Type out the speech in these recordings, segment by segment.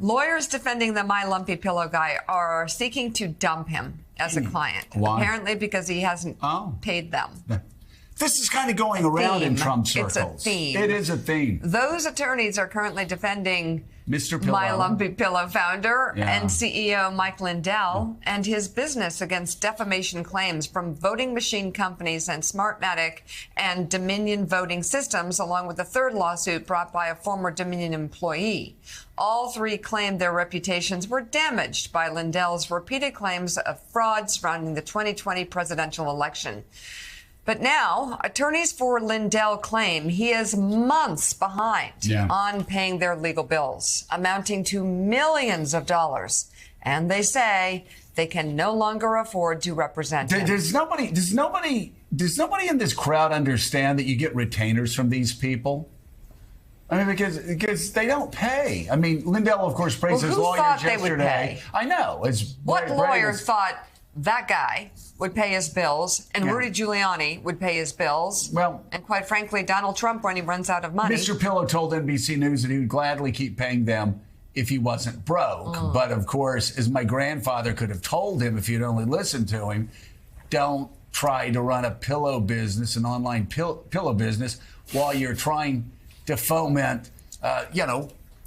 Lawyers defending the My Lumpy Pillow guy are seeking to dump him as a client. Why? Apparently because he hasn't paid them. This is kind of going around in Trump circles. It's a theme. It is a theme. Those attorneys are currently defending Mr. Pillow. My Lumpy Pillow founder and CEO Mike Lindell and his business against defamation claims from voting machine companies and Smartmatic and Dominion Voting Systems, along with a third lawsuit brought by a former Dominion employee. All three claimed their reputations were damaged by Lindell's repeated claims of fraud surrounding the 2020 presidential election. But now, attorneys for Lindell claim he is months behind on paying their legal bills, amounting to millions of dollars. And they say they can no longer afford to represent him. Does nobody in this crowd understand that you get retainers from these people? I mean, because they don't pay. I mean, Lindell, of course, praised his lawyers yesterday. They would pay? I know. What lawyer thought that guy would pay his bills, and Rudy Giuliani would pay his bills, and quite frankly, Donald Trump when he runs out of money. Mr. Pillow told NBC News that he would gladly keep paying them if he wasn't broke. But of course, as my grandfather could have told him if he'd only listened to him, don't try to run a pillow business, an online pillow business, while you're trying to foment,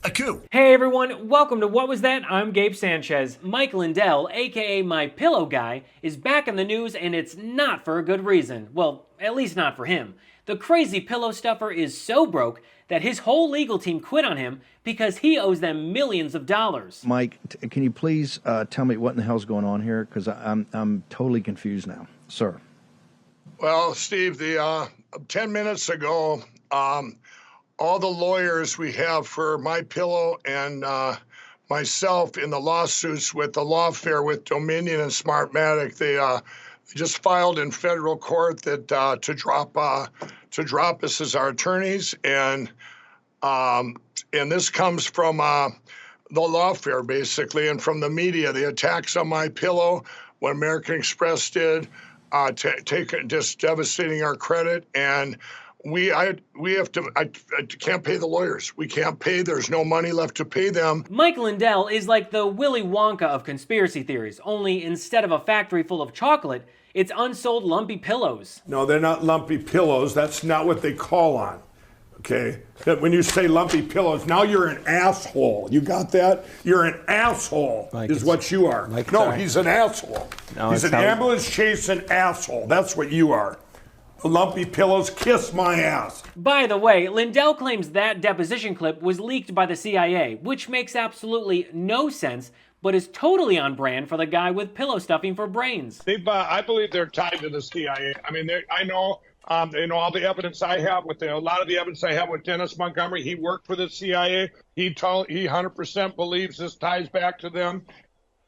a coup. Hey everyone, welcome to What Was That? I'm Gabe Sanchez. Mike Lindell, aka MyPillow guy, is back in the news, and it's not for a good reason. Well, at least not for him. The crazy pillow stuffer is so broke that his whole legal team quit on him because he owes them millions of dollars. Mike, can you please tell me what in the hell's going on here? Because I'm totally confused now, sir. Well, Steve, 10 minutes ago, all the lawyers we have for MyPillow and myself in the lawsuits with the lawfare with Dominion and Smartmatic, they just filed in federal court that to drop us as our attorneys, and this comes from the lawfare basically, and from the media, the attacks on MyPillow, what American Express did, just devastating our credit, and we have to. I can't pay the lawyers. We can't pay. There's no money left to pay them. Mike Lindell is like the Willy Wonka of conspiracy theories, only instead of a factory full of chocolate, it's unsold lumpy pillows. No, they're not lumpy pillows. That's not what they call on. Okay? When you say lumpy pillows, now you're an asshole. You got that? You're an asshole, Mike, is what you are. Mike, no, sorry. he's an asshole. No, he's an ambulance chasing asshole. That's what you are. Lumpy pillows, kiss my ass. By the way, Lindell claims that deposition clip was leaked by the CIA, which makes absolutely no sense, but is totally on brand for the guy with pillow stuffing for brains. I believe they're tied to the CIA. I mean, I know, all the evidence I have a lot of the evidence I have with Dennis Montgomery. He worked for the CIA. He 100% believes this ties back to them.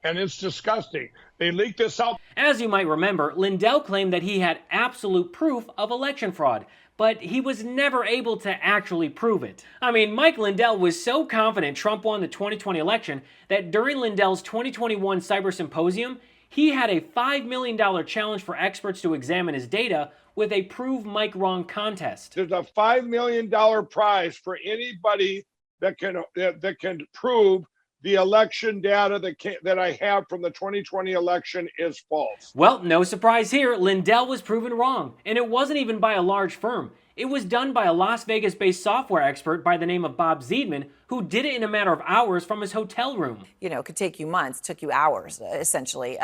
And it's disgusting. They leaked this out. As you might remember, Lindell claimed that he had absolute proof of election fraud, but he was never able to actually prove it. I mean, Mike Lindell was so confident Trump won the 2020 election that during Lindell's 2021 Cyber Symposium, he had a $5 million challenge for experts to examine his data with a Prove Mike Wrong contest. There's a $5 million prize for anybody that can prove the election data that I have from the 2020 election is false. Well, no surprise here, Lindell was proven wrong, and it wasn't even by a large firm. It was done by a Las Vegas-based software expert by the name of Bob Zeidman, who did it in a matter of hours from his hotel room. It could take you months, took you hours, essentially.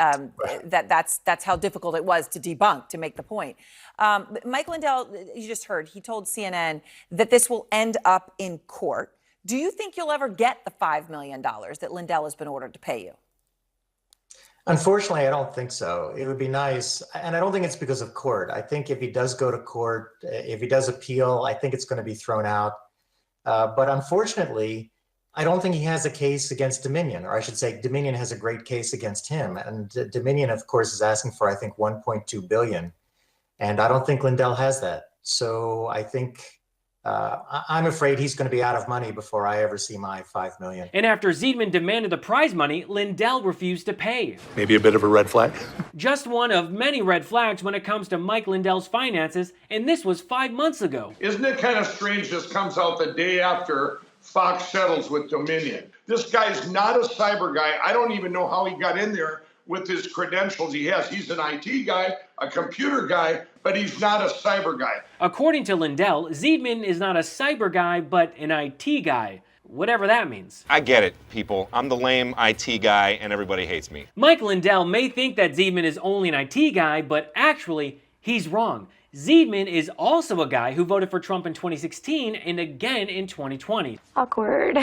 That's how difficult it was to debunk, to make the point. Mike Lindell, you just heard, he told CNN that this will end up in court. Do you think you'll ever get the $5 million that Lindell has been ordered to pay you? Unfortunately, I don't think so. It would be nice. And I don't think it's because of court. I think if he does go to court, if he does appeal, I think it's going to be thrown out. But unfortunately, I don't think he has a case against Dominion, or I should say Dominion has a great case against him. And Dominion, of course, is asking for, I think, $1.2 billion. And I don't think Lindell has that. So I think I'm afraid he's going to be out of money before I ever see my $5 million. And after Zeidman demanded the prize money, Lindell refused to pay. Maybe a bit of a red flag? Just one of many red flags when it comes to Mike Lindell's finances, and this was 5 months ago. Isn't it kind of strange this comes out the day after Fox settles with Dominion. This guy's not a cyber guy. I don't even know how he got in there with his credentials he has. He's an IT guy, a computer guy, but he's not a cyber guy. According to Lindell, Zeidman is not a cyber guy, but an IT guy. Whatever that means. I get it, people. I'm the lame IT guy and everybody hates me. Mike Lindell may think that Zeidman is only an IT guy, but actually, he's wrong. Zeidman is also a guy who voted for Trump in 2016 and again in 2020. Awkward.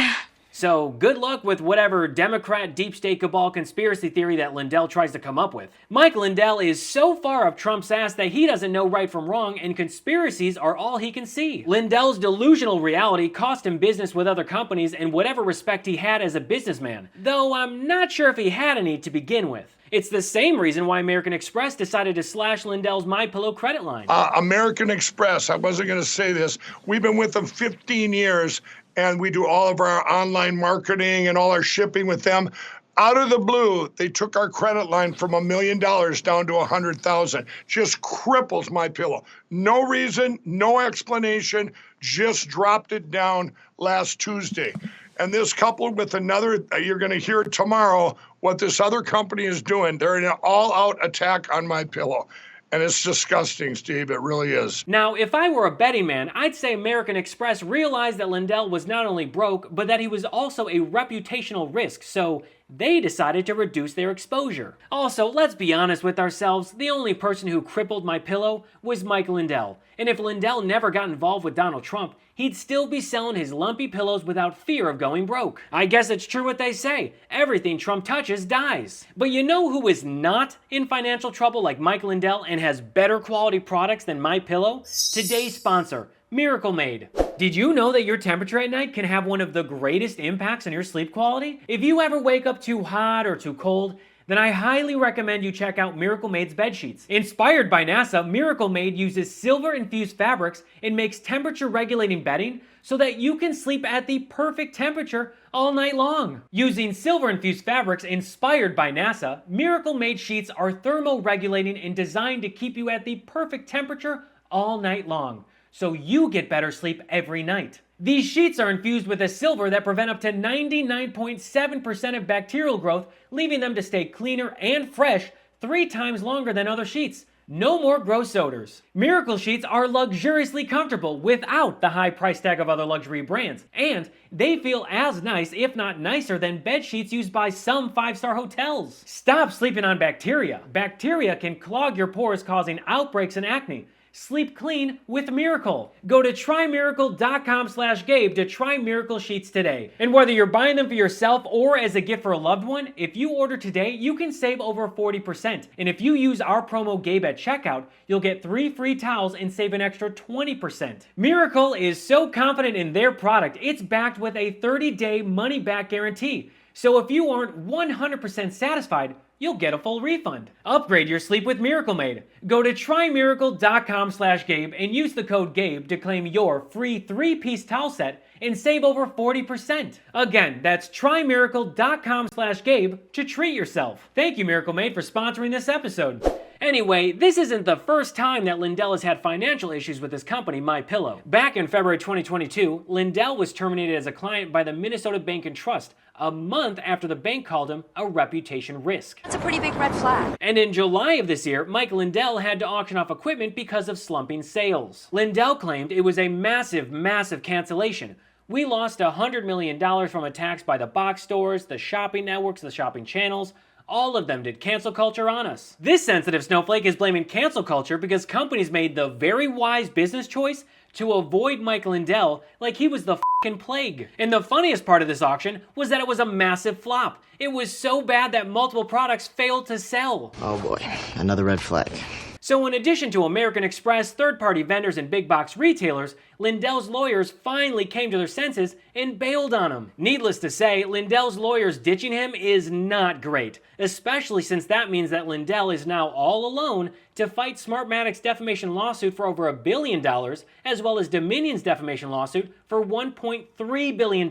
So good luck with whatever Democrat deep state cabal conspiracy theory that Lindell tries to come up with. Mike Lindell is so far up Trump's ass that he doesn't know right from wrong, and conspiracies are all he can see. Lindell's delusional reality cost him business with other companies and whatever respect he had as a businessman, though I'm not sure if he had any to begin with. It's the same reason why American Express decided to slash Lindell's MyPillow credit line. American Express, I wasn't going to say this. We've been with them 15 years. And we do all of our online marketing and all our shipping with them. Out of the blue, they took our credit line from $1 million down to $100,000. Just cripples MyPillow. No reason, no explanation, just dropped it down last Tuesday. And this coupled with another, you're going to hear tomorrow what this other company is doing. They're in an all-out attack on MyPillow. And it's disgusting, Steve. It really is. Now, if I were a betting man, I'd say American Express realized that Lindell was not only broke, but that he was also a reputational risk, so they decided to reduce their exposure. Also, let's be honest with ourselves, the only person who crippled MyPillow was Mike Lindell. And if Lindell never got involved with Donald Trump, he'd still be selling his lumpy pillows without fear of going broke. I guess it's true what they say, everything Trump touches dies. But you know who is not in financial trouble like Mike Lindell and has better quality products than MyPillow? Today's sponsor, Miracle Made. Did you know that your temperature at night can have one of the greatest impacts on your sleep quality? If you ever wake up too hot or too cold, then I highly recommend you check out Miracle Made's bed sheets. Inspired by NASA, Miracle Made uses silver-infused fabrics and makes temperature-regulating bedding so that you can sleep at the perfect temperature all night long. Using silver-infused fabrics inspired by NASA, Miracle Made sheets are thermo-regulating and designed to keep you at the perfect temperature all night long, so you get better sleep every night. These sheets are infused with a silver that prevent up to 99.7% of bacterial growth, leaving them to stay cleaner and fresh 3 times longer than other sheets. No more gross odors. Miracle sheets are luxuriously comfortable without the high price tag of other luxury brands, and they feel as nice, if not nicer, than bed sheets used by some 5-star hotels. Stop sleeping on bacteria. Bacteria can clog your pores, causing outbreaks and acne. Sleep clean with Miracle. Go to trymiracle.com/Gabe to try Miracle Sheets today. And whether you're buying them for yourself or as a gift for a loved one, if you order today, you can save over 40%. And if you use our promo Gabe at checkout, you'll get 3 free towels and save an extra 20%. Miracle is so confident in their product, it's backed with a 30-day money-back guarantee. So if you aren't 100% satisfied, you'll get a full refund. Upgrade your sleep with Miracle Made. Go to trymiracle.com/Gabe and use the code GABE to claim your free 3-piece towel set and save over 40%. Again, that's trymiracle.com/Gabe to treat yourself. Thank you, Miracle Made, for sponsoring this episode. Anyway, this isn't the first time that Lindell has had financial issues with his company, MyPillow. Back in February 2022, Lindell was terminated as a client by the Minnesota Bank and Trust, a month after the bank called him a reputation risk. That's a pretty big red flag. And in July of this year, Mike Lindell had to auction off equipment because of slumping sales. Lindell claimed it was a massive cancellation. We lost $100 million from attacks by the box stores, the shopping networks, the shopping channels. All of them did cancel culture on us. This sensitive snowflake is blaming cancel culture because companies made the very wise business choice to avoid Mike Lindell like he was the f***ing plague. And the funniest part of this auction was that it was a massive flop. It was so bad that multiple products failed to sell. Oh boy, another red flag. So in addition to American Express, third-party vendors, and big box retailers, Lindell's lawyers finally came to their senses and bailed on him. Needless to say, Lindell's lawyers ditching him is not great, especially since that means that Lindell is now all alone to fight Smartmatic's defamation lawsuit for over $1 billion, as well as Dominion's defamation lawsuit for $1.3 billion.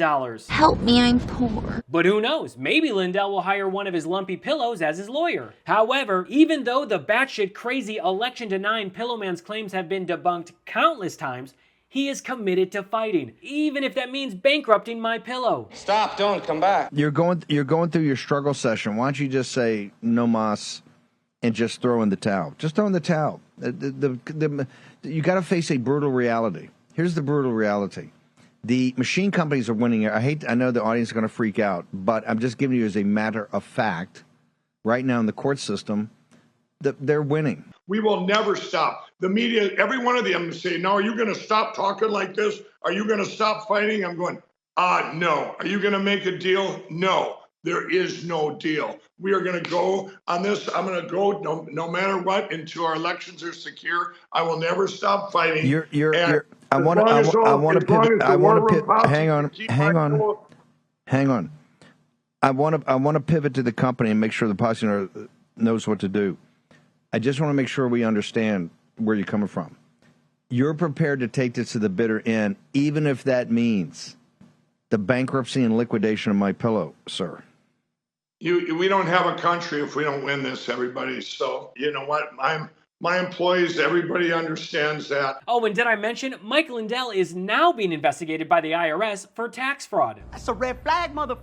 Help me, I'm poor. But who knows, maybe Lindell will hire one of his lumpy pillows as his lawyer. However, even though the batshit crazy election-denying Pillowman's claims have been debunked countless times, he is committed to fighting, even if that means bankrupting MyPillow. Stop, don't come back. You're going through your struggle session. Why don't you just say no mas and just throw in the towel? Just throw in the towel. You got to face a brutal reality. Here's the brutal reality. The machine companies are winning. I know the audience is going to freak out, but I'm just giving you as a matter of fact. Right now in the court system, they're winning. We will never stop. The media, every one of them say, no, are you going to stop talking like this? Are you going to stop fighting? I'm going, no. Are you going to make a deal? No. There is no deal. We are going to go on this. I'm going to go no matter what until our elections are secure. I will never stop fighting. I want to pivot. Hang on. I want to pivot to the company and make sure the policy knows what to do. I just want to make sure we understand where you're coming from. You're prepared to take this to the bitter end, even if that means the bankruptcy and liquidation of MyPillow, sir. We don't have a country if we don't win this, everybody. So you know what? My employees, everybody understands that. Oh, and did I mention Mike Lindell is now being investigated by the IRS for tax fraud? That's a red flag, motherfucker.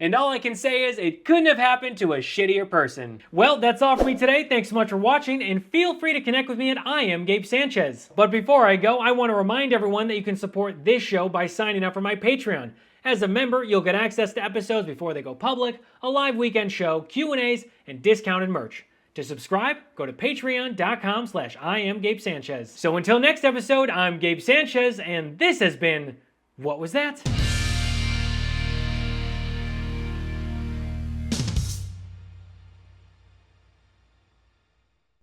And all I can say is it couldn't have happened to a shittier person. Well, that's all for me today. Thanks so much for watching, and feel free to connect with me at I Am Gabe Sanchez. But before I go, I want to remind everyone that you can support this show by signing up for my Patreon. As a member, you'll get access to episodes before they go public, a live weekend show, Q&As, and discounted merch. To subscribe, go to patreon.com/IamGabeSanchez. So until next episode, I'm Gabe Sanchez, and this has been What Was That?